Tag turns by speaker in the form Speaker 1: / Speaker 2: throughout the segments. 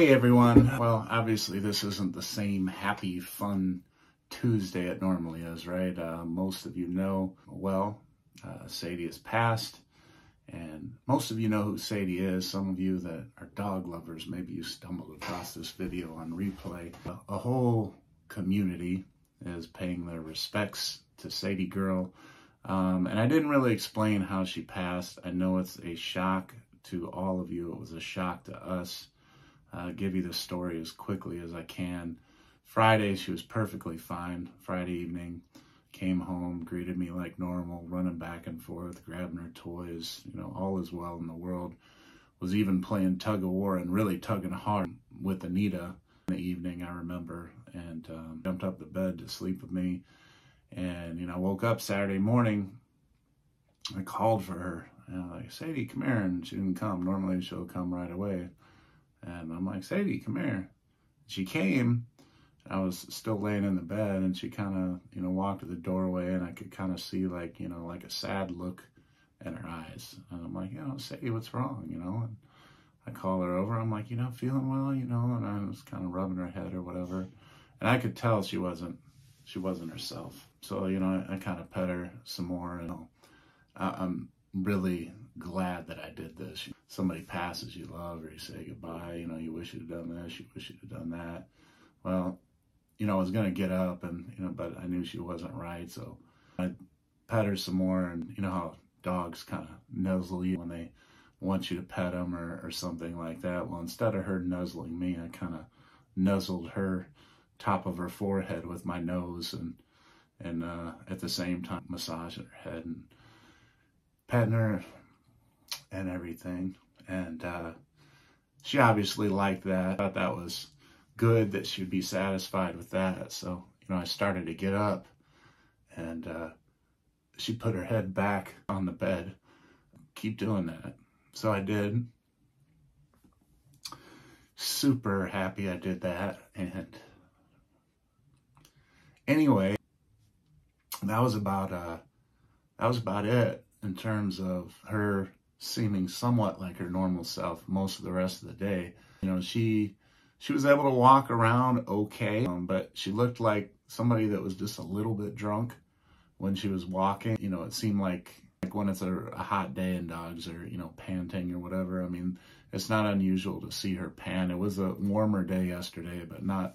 Speaker 1: Hey everyone. Well, obviously this isn't the same happy, fun Tuesday it normally is, right? Most of you know, well, Sadie has passed, and most of you know who Sadie is. Some of you that are dog lovers, maybe you stumbled across this video on replay. A whole community is paying their respects to Sadie girl, and I didn't really explain how she passed. I know it's a shock to all of you. It was a shock to us. I'll give you the story as quickly as I can. Friday, she was perfectly fine. Friday evening, came home, greeted me like normal, running back and forth, grabbing her toys, all is well in the world. Was even playing tug of war and really tugging hard with Anita in the evening, I remember, and jumped up the bed to sleep with me. And, I woke up Saturday morning, I called for her, like, Sadie, come here, and she didn't come. Normally she'll come right away. And I'm like, Sadie, come here. She came. I was still laying in the bed, and she kind of, walked to the doorway, and I could kind of see like a sad look in her eyes. And I'm like, Sadie, what's wrong? And I call her over. I'm like, feeling well, and I was kind of rubbing her head or whatever. And I could tell she wasn't herself. So, I kind of pet her some more, and I'm really glad that I did this. Somebody passes you love, or you say goodbye, you wish you'd done this, you wish you'd done that. Well, I was going to get up, and, but I knew she wasn't right, so I pet her some more, and how dogs kind of nuzzle you when they want you to pet them or something like that. Well, instead of her nuzzling me, I kind of nuzzled her top of her forehead with my nose, and at the same time massaging her head and petting her and everything. And she obviously liked that. I thought that was good, that she'd be satisfied with that. So, I started to get up, and she put her head back on the bed. Keep doing that. So I did. Super happy I did that. And anyway, that was about it in terms of her seeming somewhat like her normal self most of the rest of the day. She was able to walk around okay, but she looked like somebody that was just a little bit drunk when she was walking. It seemed like when it's a hot day and dogs are, panting or whatever. I mean, it's not unusual to see her pant. It was a warmer day yesterday, but not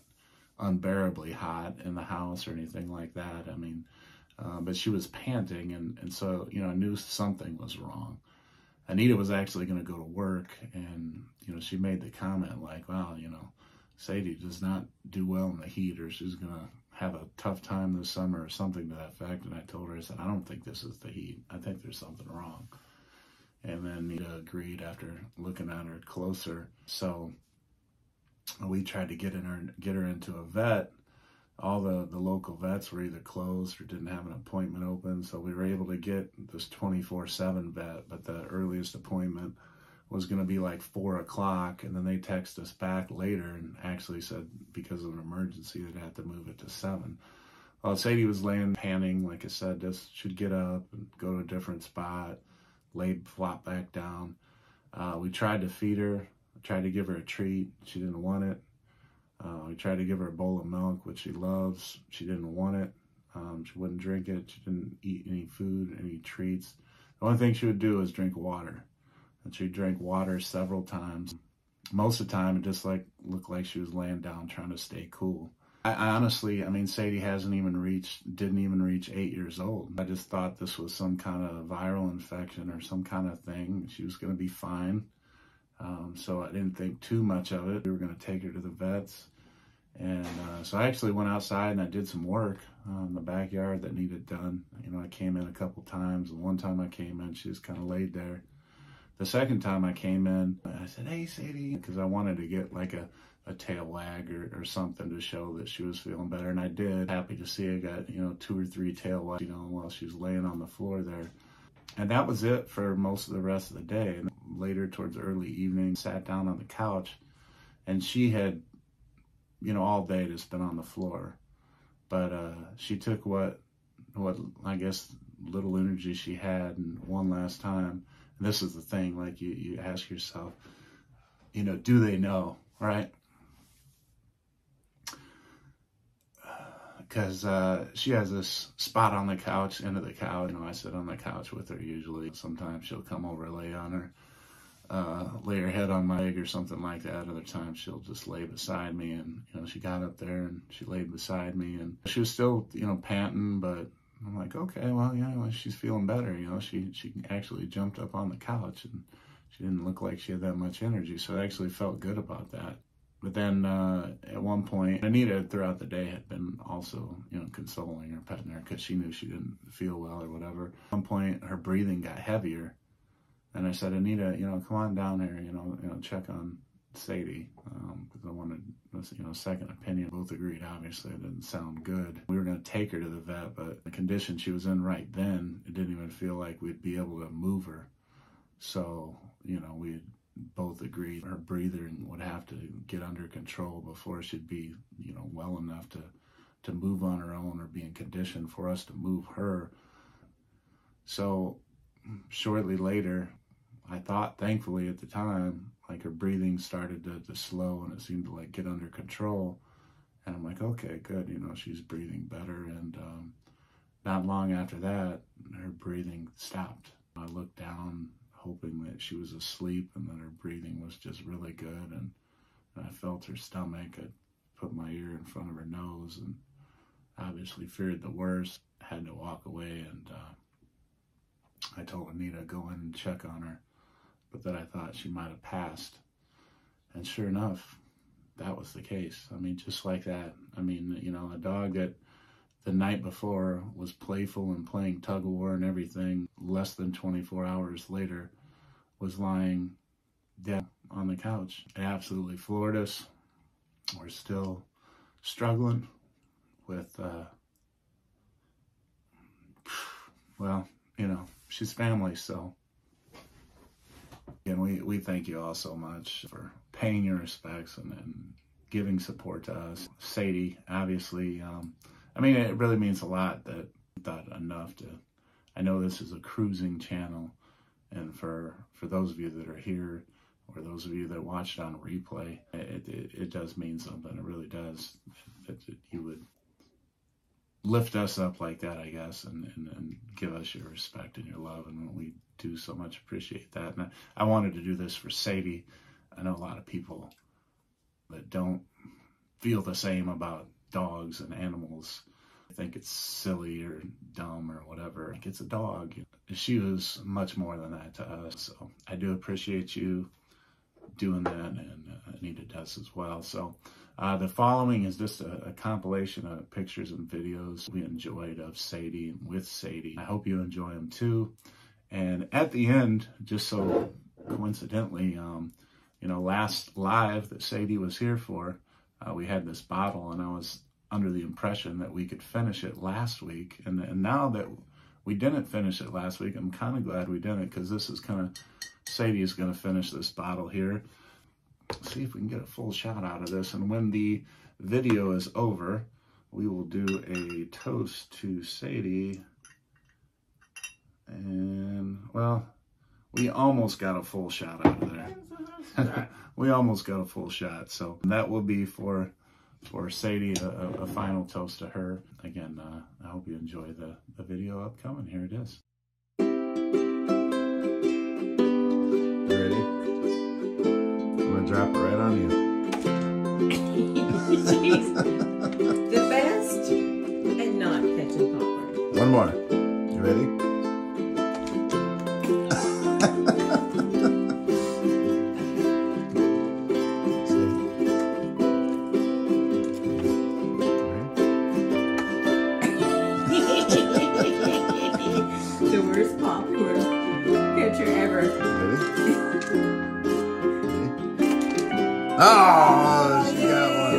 Speaker 1: unbearably hot in the house or anything like that. I mean, but she was panting, and so, I knew something was wrong. Anita was actually going to go to work, and, she made the comment like, wow, Sadie does not do well in the heat, or she's going to have a tough time this summer or something to that effect. And I told her, I said, I don't think this is the heat. I think there's something wrong. And then Anita agreed after looking at her closer. So we tried to get her into a vet. All the local vets were either closed or didn't have an appointment open. So we were able to get this 24/7 vet, but the earliest appointment was going to be like 4 o'clock. And then they texted us back later and actually said because of an emergency, they'd have to move it to 7. Well, Sadie was laying panting, like I said, just should get up and go to a different spot, flop back down. We tried to feed her, tried to give her a treat. She didn't want it. We tried to give her a bowl of milk, which she loves. She didn't want it. She wouldn't drink it. She didn't eat any food, any treats. The only thing she would do is drink water. And she drank water several times. Most of the time, it just looked like she was laying down trying to stay cool. I honestly, Sadie didn't even reach 8 years old. I just thought this was some kind of viral infection or some kind of thing. She was going to be fine. So I didn't think too much of it. We were going to take her to the vets. And so I actually went outside and I did some work in the backyard that needed done. I came in a couple times. And one time I came in, she was kind of laid there. The second time I came in, I said, hey, Sadie, because I wanted to get like a tail wag or something to show that she was feeling better. And I did. Happy to see I got, 2 or 3 tail wags, while she was laying on the floor there. And that was it for most of the rest of the day. And later towards early evening, sat down on the couch, and she had, all day just been on the floor. But she took what I guess little energy she had, and one last time. And this is the thing, like you ask yourself, do they know, right? because she has this spot on the couch, into the couch. You know, I sit on the couch with her usually. Sometimes she'll come over, lay on her, lay her head on my leg or something like that. Other times she'll just lay beside me, and you know, she got up there and she laid beside me, and she was still, you know, panting, but I'm like, okay, well, yeah, well, she's feeling better. You know, she actually jumped up on the couch, and she didn't look like she had that much energy, so I actually felt good about that. But then at one point, Anita throughout the day had been also, you know, consoling her, petting her, because she knew she didn't feel well or whatever. At one point, her breathing got heavier, and I said, Anita, you know, come on down here, you know, check on Sadie, because I wanted, you know, a second opinion. Both agreed, obviously, it didn't sound good. We were going to take her to the vet, but the condition she was in right then, it didn't even feel like we'd be able to move her. So, you know, we both agreed her breathing would have to get under control before she'd be, you know, well enough to move on her own or be in condition for us to move her. So shortly later, I thought, thankfully at the time, like her breathing started to slow, and it seemed to like get under control. And I'm like, okay, good, you know, she's breathing better. And not long after that, her breathing stopped. I looked down, hoping that she was asleep and that her breathing was just really good. And I felt her stomach. I put my ear in front of her nose and obviously feared the worst. Had to walk away, and I told Anita to go in and check on her, but that I thought she might have passed. And sure enough, that was the case. I mean, just like that. I mean, you know, a dog that the night before was playful and playing tug of war and everything, less than 24 hours later was lying dead on the couch. It absolutely floored us. We're still struggling with, well, you know, she's family, so. And we thank you all so much for paying your respects and giving support to us. Sadie, obviously, I mean, it really means a lot that I thought enough to, I know this is a cruising channel, and for those of you that are here, or those of you that watched on replay, it does mean something. It really does. That you would lift us up like that, I guess, and give us your respect and your love, and we do so much appreciate that. And I wanted to do this for Sadie. I know a lot of people that don't feel the same about dogs and animals. I think it's silly or dumb or whatever. Like, it's a dog. She was much more than that to us. So I do appreciate you doing that, and Anita does as well. So the following is just a compilation of pictures and videos we enjoyed of Sadie and with Sadie. I hope you enjoy them too. And at the end, just so coincidentally, you know, last live that Sadie was here for, we had this bottle, and I was under the impression that we could finish it last week. And now that we didn't finish it last week, I'm kind of glad we didn't, because this is kind of, Sadie is going to finish this bottle here. Let's see if we can get a full shot out of this. And when the video is over, we will do a toast to Sadie. And, well, we almost got a full shot out of there. We almost got a full shot. So that will be for Sadie, a final toast to her. Again, I hope you enjoy the video upcoming. Here it is. You ready? I'm going to drop it right on you.
Speaker 2: She's the best at not catching popcorn.
Speaker 1: One more. You ready?
Speaker 2: The worst popcorn catcher ever.
Speaker 1: Ready? Oh, she got one.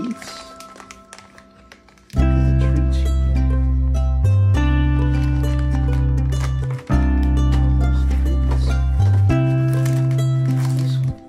Speaker 1: treats. Look at the treats you get. Those treats. This one.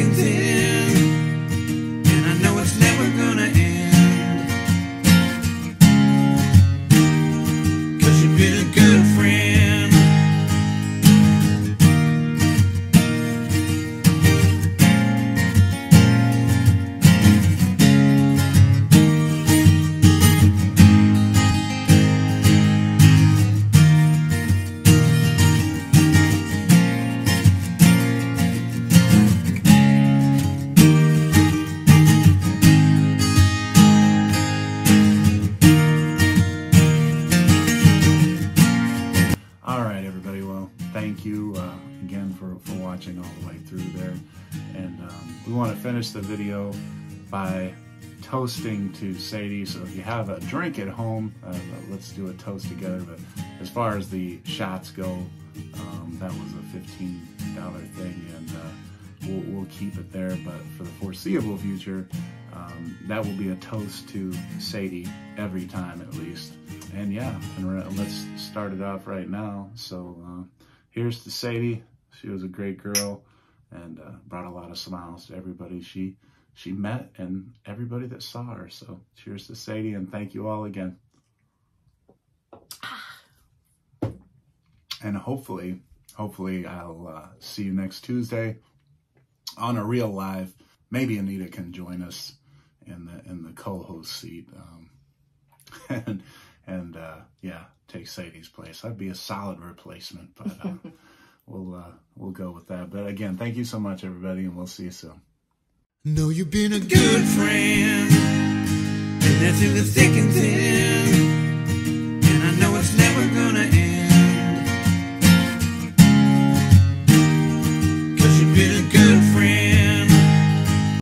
Speaker 3: and thin, and I know it's never gonna end, 'cause you've been a good friend.
Speaker 1: Thank you again for watching all the way through there. And we want to finish the video by toasting to Sadie. So if you have a drink at home, let's do a toast together. But as far as the shots go, that was a $15 thing, and we'll keep it there. But for the foreseeable future, that will be a toast to Sadie every time at least. And yeah, and let's start it off right now. So here's to Sadie. She was a great girl and brought a lot of smiles to everybody she met and everybody that saw her. So cheers to Sadie, and thank you all again. And hopefully I'll see you next Tuesday on a real live. Maybe Anita can join us in the co-host seat, and yeah, take Sadie's place. That'd be a solid replacement, but we'll go with that. But again, thank you so much, everybody, and we'll see you soon.
Speaker 3: Know you've been a good friend, and that's in the thick and thin.